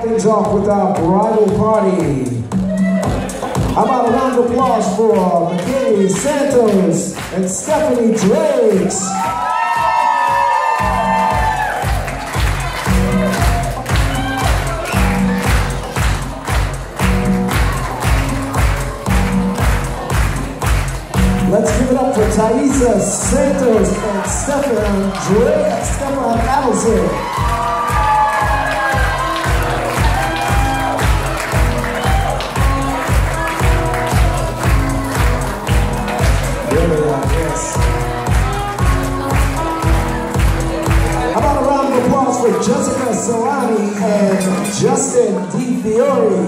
Things off with our bridal party. How about a round of applause for McKaylee Santos and Stephanie Drakes? Let's give it up for Thaisa Santos and Stefan Allison. How about a round of applause for Jessica Solani and Justin DiFiore?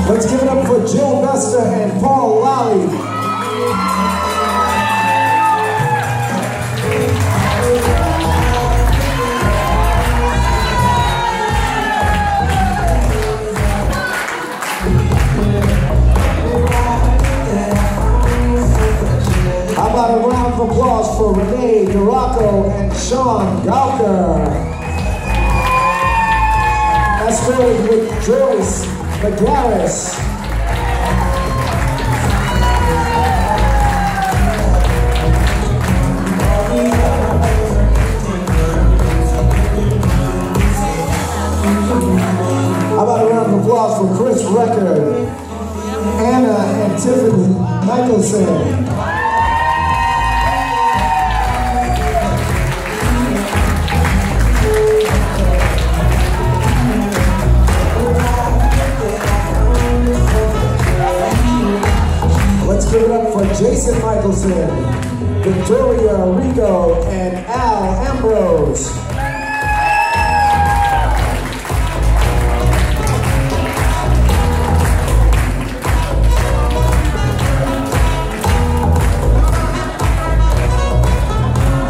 Let's give it up for Jill Vesta and Paul Lally. How about a round of applause for Renee Duraco and Sean Gawker? That's married with Joyce McGarris. How about a round of applause for Chris Record, Anna and Tiffany Michelson? Let's give it up for Jason Michelson, Victoria Rigo, and Al Ambrose.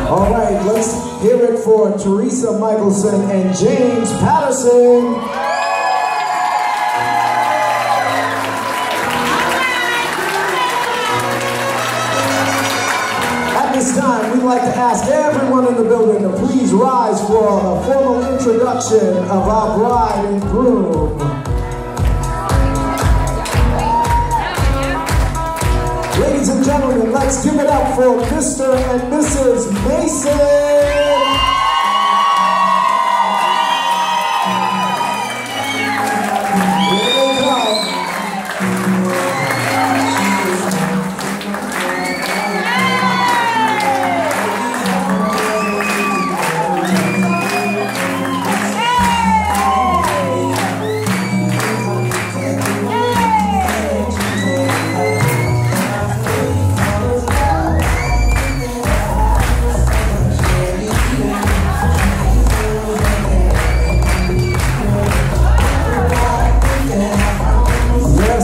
All right, let's hear it for Teresa Michelson and James Patterson. This time, we'd like to ask everyone in the building to please rise for a formal introduction of our bride and groom. Ladies and gentlemen, let's give it up for Mr. and Mrs. Mason.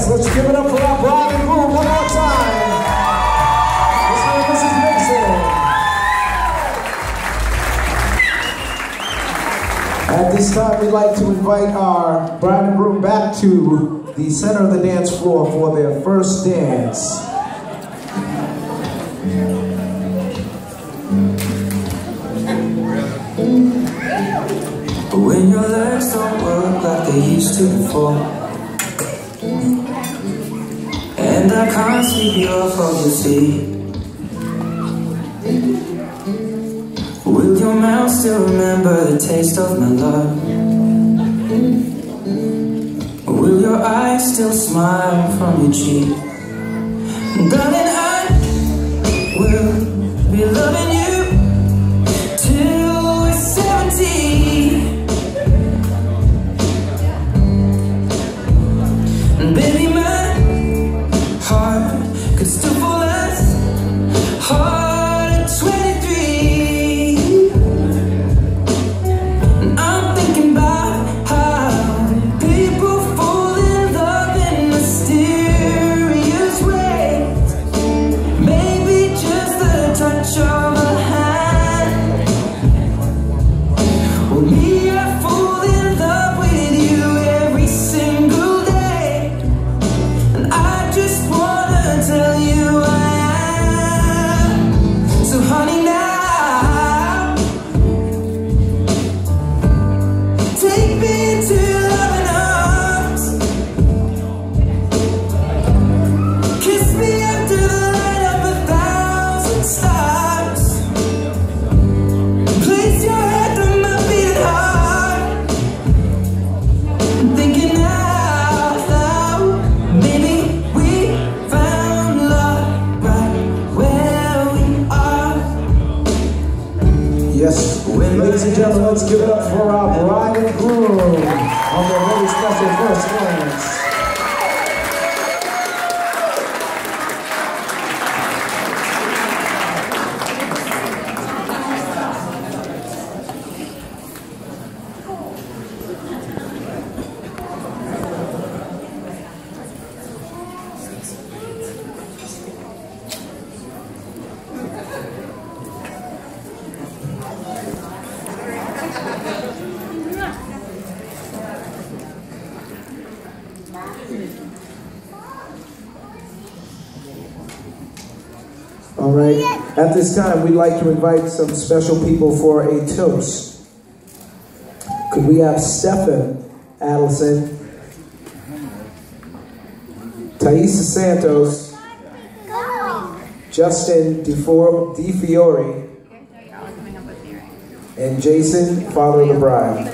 Let's give it up for our bride and groom one more time. Mr. and Mrs. Mason. At this time, we'd like to invite our bride and groom back to the center of the dance floor for their first dance. When your legs don't work like they used to before, and I can't sweep you off of your feet, will your mouth still remember the taste of my love? Will your eyes still smile from your cheek? Darling, I will be loving you till we're 70. And baby, my heart could still fall as hard at 23. And I'm thinking about how people fall in love in mysterious ways. Maybe just the touch of a hand. Well, me, I fall in love with you every single Let's give it up for our bride and groom on their very special first glance. All right, at this time, we'd like to invite some special people for a toast. Could we have Stephen Adelson, Thaisa Santos, Justin DeFiore, and Jason, father of the bride.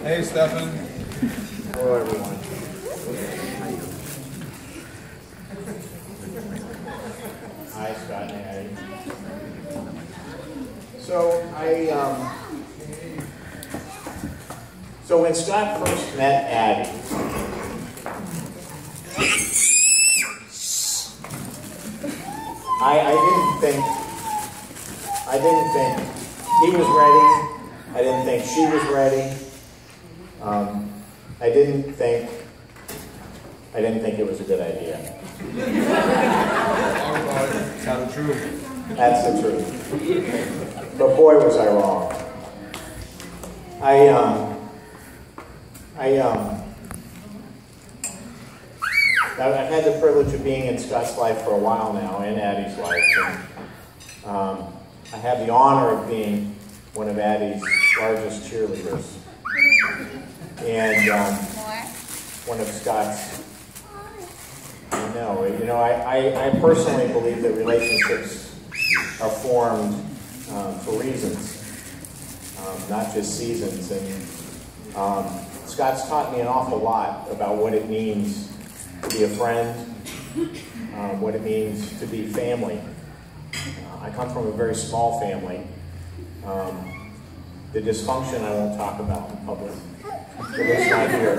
Hey, Stephen. Hello, everyone. Hi, Scott and Addie. So when Scott first met Addie, I didn't think he was ready. I didn't think she was ready. I didn't think it was a good idea. Tell the truth. That's the truth. But boy, was I wrong. I've had the privilege of being in Scott's life for a while now, and Addie's life. And, I have the honor of being one of Addie's largest cheerleaders. And one of Scott's. I personally believe that relationships are formed for reasons, not just seasons. And Scott's taught me an awful lot about what it means to be a friend, what it means to be family. I come from a very small family. The dysfunction I won't talk about in public. So it's not here.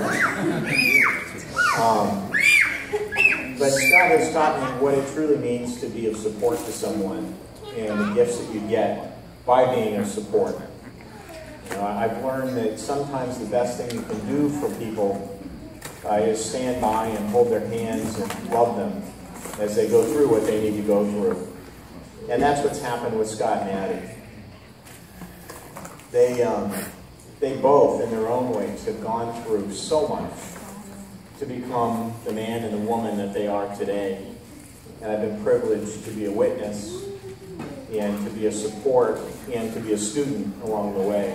But Scott has taught me what it truly means to be of support to someone and the gifts that you get by being of support. I've learned that sometimes the best thing you can do for people is stand by and hold their hands and love them as they go through what they need to go through. And that's what's happened with Scott and Addie. They both, in their own ways, have gone through so much to become the man and the woman that they are today. And I've been privileged to be a witness and to be a support and to be a student along the way,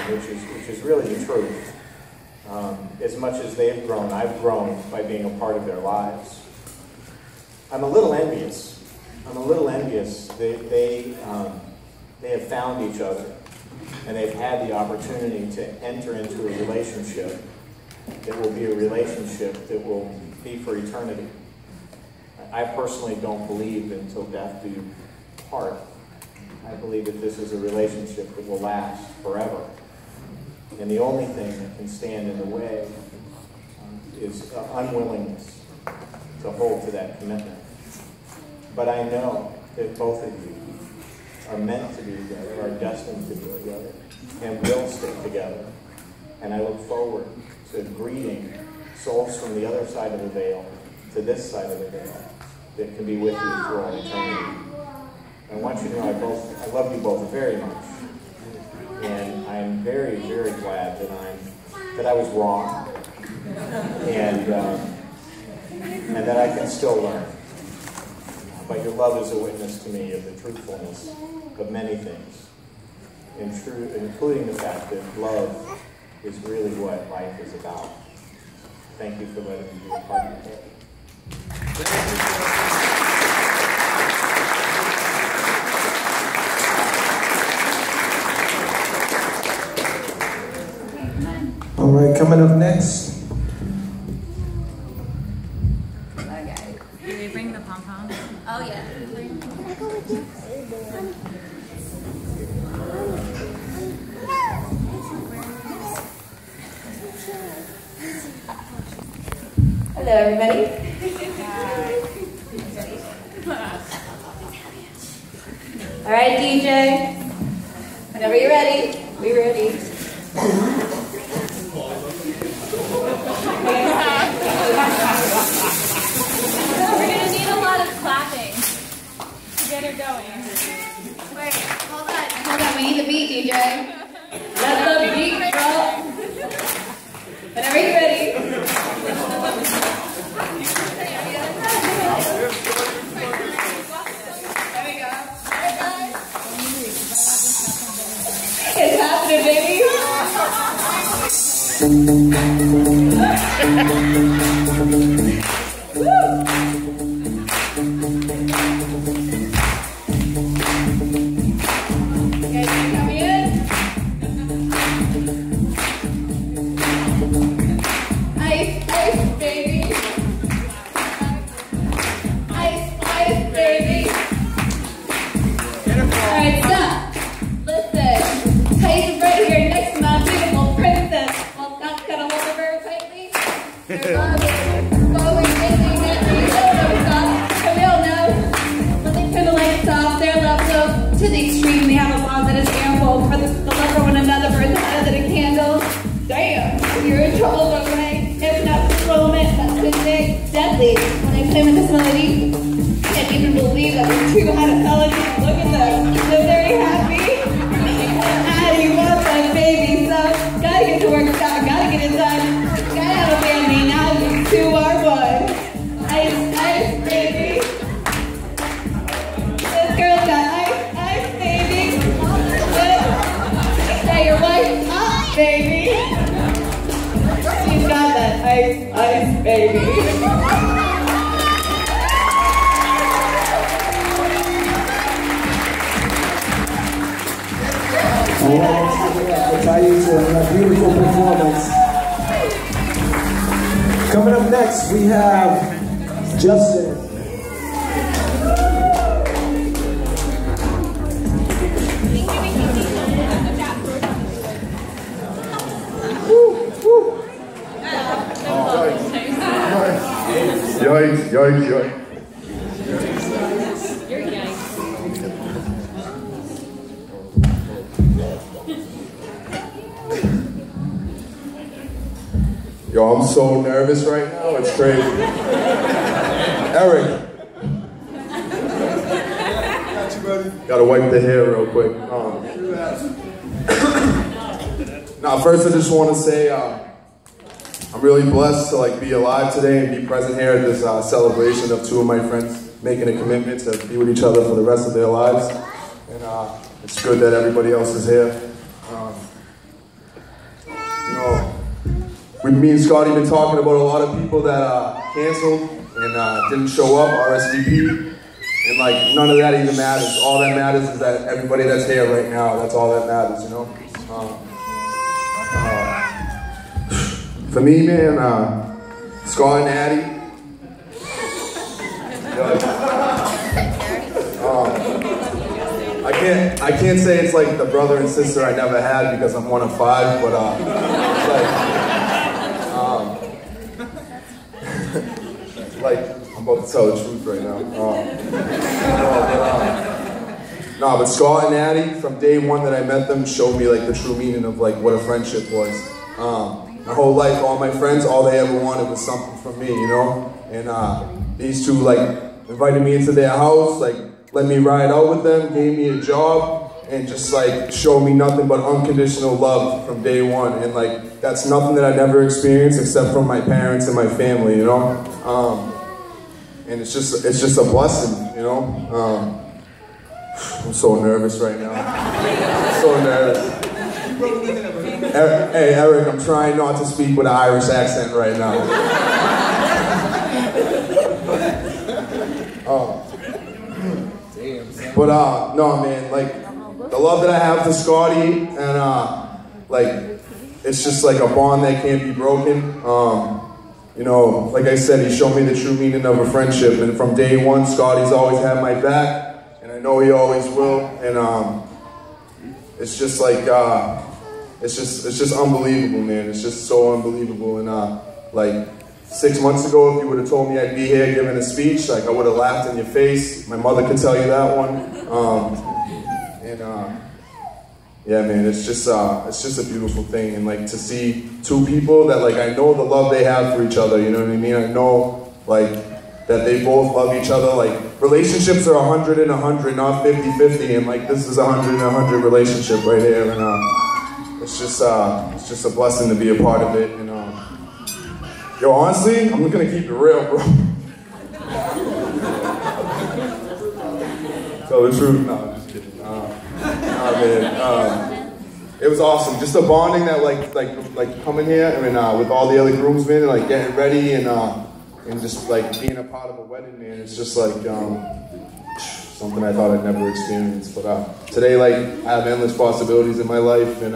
which is really the truth. As much as they've grown, I've grown by being a part of their lives. I'm a little envious. They have found each other, and they've had the opportunity to enter into a relationship that will be a relationship that will be for eternity. I personally don't believe until death do you part. I believe that this is a relationship that will last forever. And the only thing that can stand in the way is unwillingness to hold to that commitment. But I know that both of you are meant to be together, are destined to be together, and will stick together. And I look forward to greeting souls from the other side of the veil to this side of the veil that can be with you for all eternity. I want you to know I love you both very much. And I'm very, very glad that I was wrong. And that I can still learn. But your love is a witness to me of the truthfulness of many things, including the fact that love is really what life is about. Thank you for letting me be a part of it. All right, Coming up next. Okay. Did they bring the pom-pom? Oh, yeah. Hello, everybody. All right, DJ. Whenever you're ready, we're ready. We're gonna need a lot of clapping to get her going. Wait, hold on. We need the beat, DJ. Let the beat drop. Whenever you're ready. It's happening, baby. Okay, come in. Ice, ice, baby. Ice, ice, baby. Alright, stop. Listen. Tyson's right here next to my beautiful princess. Well, not gonna hold her very tightly. They're going anything that they don't stop. But we all know when they turn the lights off, their love goes to the extreme. They have a bond that is ample for the love for one another, burns hotter than a candle. Damn, you're in trouble, but when I open up this moment, that's been big, deadly. When I play with this melody, I can't even believe that the true had a melody. Look at them, they're very happy. Addie wants my baby, so gotta get to work, gotta get it done. Gotta have a family, now these two are one. Ice, ice, baby. This girl's got ice, ice, baby. Now your wife, hot, baby. She's got that ice, ice, baby. A beautiful performance. Coming up next, we have Justin. Yikes, yikes, yikes. Yo, I'm so nervous right now, it's crazy. Eric. Gotta wipe the hair real quick. Now, first I just want to say I'm really blessed to be alive today and be present here at this celebration of two of my friends making a commitment to be with each other for the rest of their lives. And it's good that everybody else is here. Me and Scotty been talking about a lot of people that canceled and didn't show up, RSVP, and none of that even matters. All that matters is that everybody that's here right now, that's all that matters, you know? For me, man, Scott and Addie, I can't say it's like the brother and sister I never had because I'm one of five, but I'm about to tell the truth right now. But Scott and Addie, from day one that I met them, showed me the true meaning of what a friendship was. My whole life, all my friends, all they ever wanted was something from me, you know? And these two invited me into their house, let me ride out with them, gave me a job, and just showed me nothing but unconditional love from day one. And that's nothing that I never experienced except from my parents and my family, you know? And it's just a blessing, you know? I'm so nervous right now. I'm so nervous. Hey, Eric, I'm trying not to speak with an Irish accent right now. But no, man, the love that I have for Scotty and it's just like a bond that can't be broken. You know, like I said, he showed me the true meaning of a friendship, and from day one, Scotty's always had my back, and I know he always will. And it's just like it's just unbelievable, man. It's just so unbelievable. And like 6 months ago, if you would have told me I'd be here giving a speech, like I would have laughed in your face. My mother could tell you that one. Yeah, man, it's just a beautiful thing, and like to see two people that like I know the love they have for each other. You know what I mean? I know like that they both love each other. Like relationships are 100 and 100, not 50-50, and like this is a 100 and 100 relationship right here, and it's just a blessing to be a part of it. And yo, honestly, I'm gonna keep it real, bro. Tell the truth. No, I'm just kidding. Man, it was awesome. Just the bonding that like coming here. I mean, with all the other groomsmen and like getting ready and just like being a part of a wedding, man. It's just like something I thought I'd never experienced. But today, like I have endless possibilities in my life, and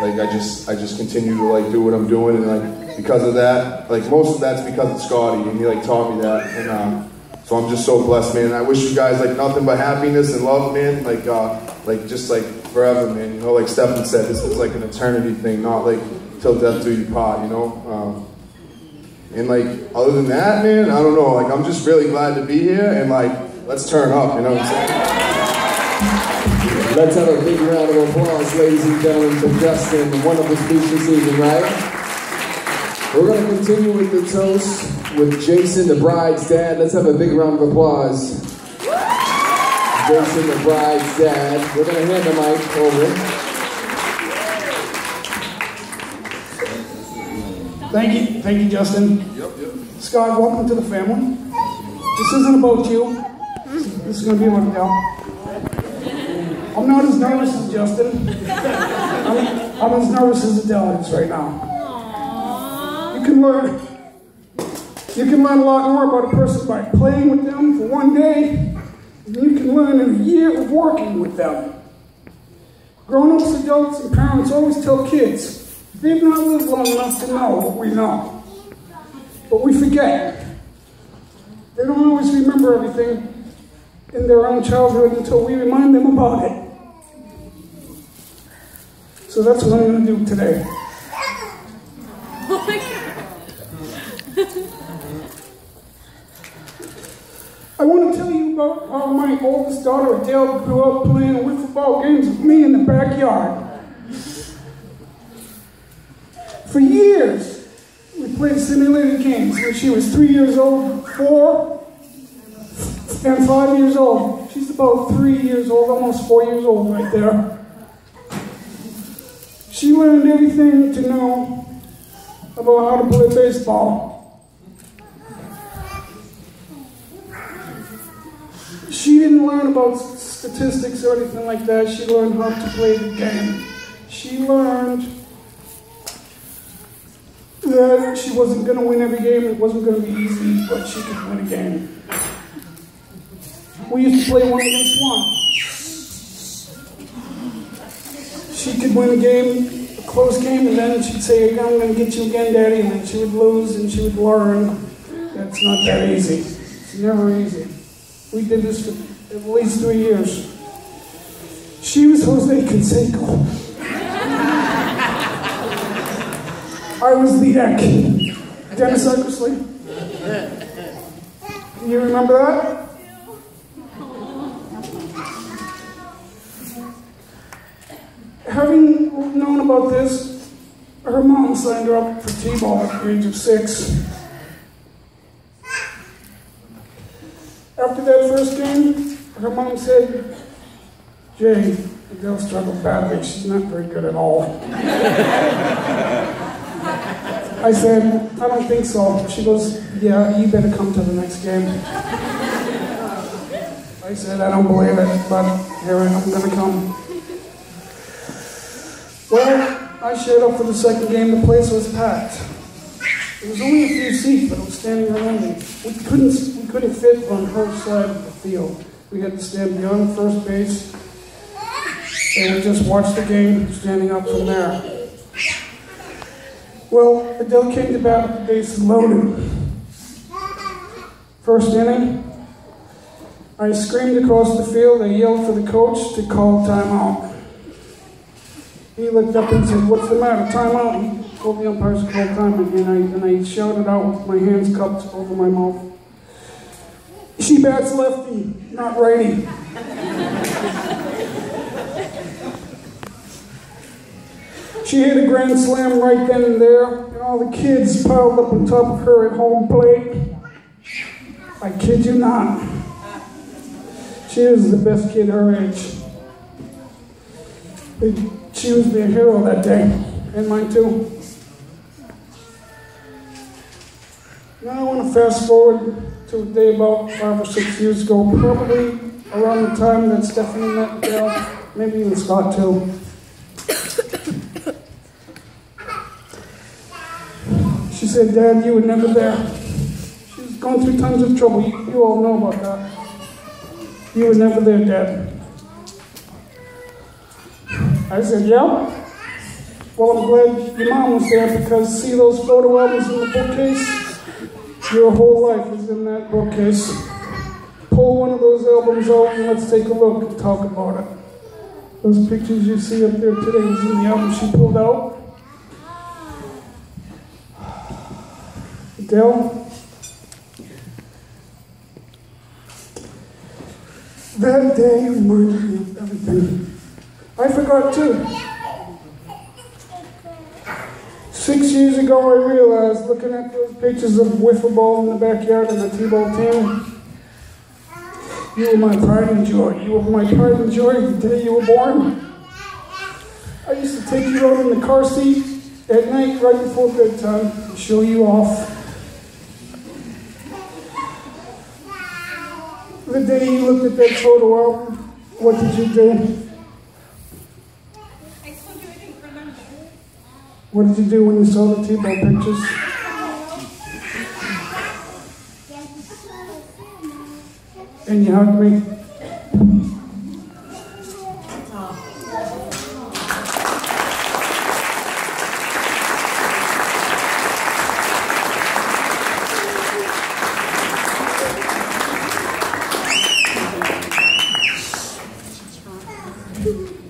like I just continue to like do what I'm doing, and like because of that, like most of that's because of Scotty, and he like taught me that, and so I'm just so blessed, man. I wish you guys like nothing but happiness and love, man. Like just like forever, man. You know, like Stephen said, this is like an eternity thing, not like till death do you part, you know. And like other than that, man, I don't know. Like I'm just really glad to be here, and like let's turn up, you know what I'm saying? Let's have a big round of applause, ladies and gentlemen, for Justin. A wonderful speech this evening, right? We're going to continue with the toast with Jason, the bride's dad. Let's have a big round of applause. Jason, the bride's dad. We're going to hand the mic over. Thank you, Justin. Yep. Scott, welcome to the family. This isn't about you. This is going to be about Del. I'm not as nervous as Justin. I'm as nervous as Adele is right now. You can learn a lot more about a person by playing with them for one day, and you can learn in a year of working with them. Grown-ups, adults, and parents always tell kids, they've not lived long enough to know what we know. But we forget. They don't always remember everything in their own childhood until we remind them about it. So that's what I'm going to do today. I want to tell you about how my oldest daughter Adele grew up playing wiffle ball games with me in the backyard. For years, we played simulated games when she was 3 years old, 4, and 5 years old. She's about 3 years old, almost 4 years old right there. She learned everything to know about how to play baseball. She didn't learn about statistics or anything like that. She learned how to play the game. She learned that she wasn't going to win every game. It wasn't going to be easy, but she could win a game. We used to play one against one. She could win a game, a close game, and then she'd say, I'm going to get you again, Daddy, and then she would lose, and she would learn that's not that easy. It's never easy. We did this for at least 3 years. She was Jose Canseco. I was the Eck. Dennis Eckersley. Can you remember that? Having known about this, her mom signed her up for T-ball at the age of 6. After that first game, her mom said, Jay, Adele struggled badly. She's not very good at all. I said, I don't think so. She goes, yeah, you better come to the next game. I said, I don't believe it, but here I'm going to come. Well, I showed up for the second game. The place was packed. There was only a few seats, but it was standing room only. We couldn't fit on her side of the field. We had to stand beyond first base, and we just watched the game standing up from there. Well, Adele came to bat with the bases loaded. First inning, I screamed across the field. I yelled for the coach to call timeout. He looked up and said, "What's the matter? Timeout?" He told the umpires to call timeout, and I shouted out with my hands cupped over my mouth, "She bats lefty, not righty." She hit a grand slam right then and there, and all the kids piled up on top of her at home plate. I kid you not. She was the best kid her age. She was their hero that day, and mine too. Now I want to fast forward to a day about 5 or 6 years ago, probably around the time that Stephanie met Dale, maybe even Scott too. She said, "Dad, you were never there." She was going through tons of trouble. You all know about that. "You were never there, Dad." I said, "Yeah? Well, I'm glad your mom was there, because see those photo albums in the bookcase? Your whole life is in that bookcase. Pull one of those albums out and let's take a look and talk about it." Those pictures you see up there today is in the album she pulled out. Dale, that day reminded me of everything. I forgot too. 6 years ago I realized, looking at those pictures of wiffle ball in the backyard and the t-ball team, you were my pride and joy. You were my pride and joy the day you were born. I used to take you out in the car seat at night right before bedtime and show you off. The day you looked at that photo album, what did you do? I told you I didn't remember. What did you do when you saw the T-ball pictures? And you hugged me?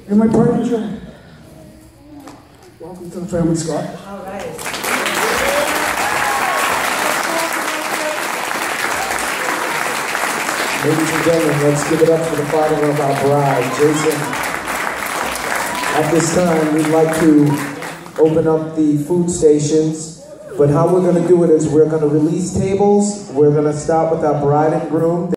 You're my partner. Welcome to the family, Scott. All right. Ladies and gentlemen, let's give it up for the father of our bride, Jason. At this time, we'd like to open up the food stations, but how we're going to do it is we're going to release tables. We're going to start with our bride and groom.